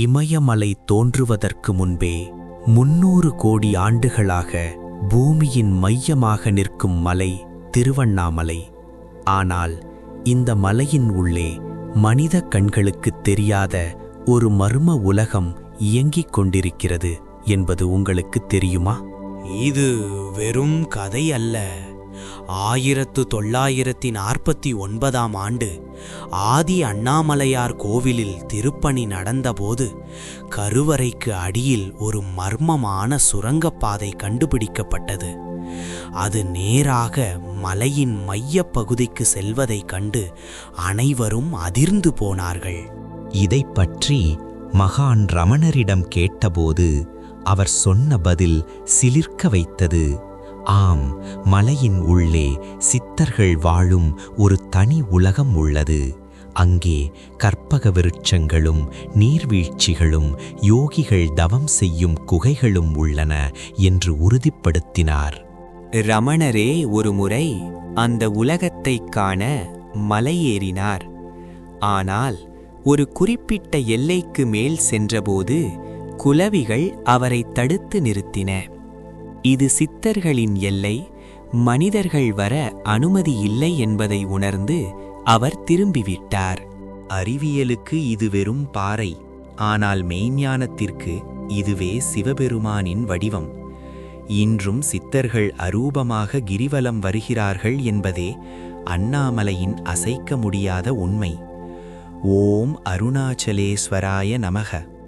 இமயமலை தோன்றுவதற்கு முன்பே 300 கோடி ஆண்டுகளாக பூமியின் மையமாக நிற்கும் மலை திருவண்ணாமலை. ஆனால் இந்த மலையின் உள்ளே மனித கண்களுக்குத் தெரியாத ஒரு மர்ம உலகம் இயங்கிக் கொண்டிருக்கிறது என்பது உங்களுக்குத் தெரியுமா? இது வெறும் கதை அல்ல. 1949ஆம் ஆண்டு ஆதி அண்ணாமலையார் கோவிலில் திருப்பணி நடந்தபோது கருவறைக்கு அடியில் ஒரு மர்மமான சுரங்கப்பாதை கண்டுபிடிக்கப்பட்டது. அது நேராக மலையின் மையப் பகுதிக்கு செல்வதைக் கண்டு அனைவரும் அதிர்ந்து போனார்கள். இதைப் பற்றி மகான் ரமணரிடம் கேட்டபோது அவர் சொன்ன பதில் சிலிர்க்க வைத்தது. ஆம், மலையின் உள்ளே சித்தர்கள் வாழும் ஒரு தனி உலகம் உள்ளது. அங்கே கற்பக விருட்சங்களும் நீர்வீழ்ச்சிகளும் யோகிகள் தவம் செய்யும் குகைகளும் உள்ளன என்று உறுதிப்படுத்தினார். ரமணரே ஒருமுறை அந்த உலகத்தைக் காண மலையேறினார். ஆனால் ஒரு குறிப்பிட்ட எல்லைக்கு மேல் சென்றபோது குலவிகள் அவரை தடுத்து நிறுத்தின. இது சித்தர்களின் எல்லை, மனிதர்கள் வர அனுமதி இல்லை என்பதை உணர்ந்து அவர் திரும்பிவிட்டார். அறிவியலுக்கு இது வெறும் பாறை, ஆனால் மெய்ஞானத்திற்கு இதுவே சிவபெருமானின் வடிவம். இன்றும் சித்தர்கள் அரூபமாக கிரிவலம் வருகிறார்கள் என்பதே அண்ணாமலையின் அசைக்க முடியாத உண்மை. ஓம் அருணாச்சலேஸ்வராய நமக.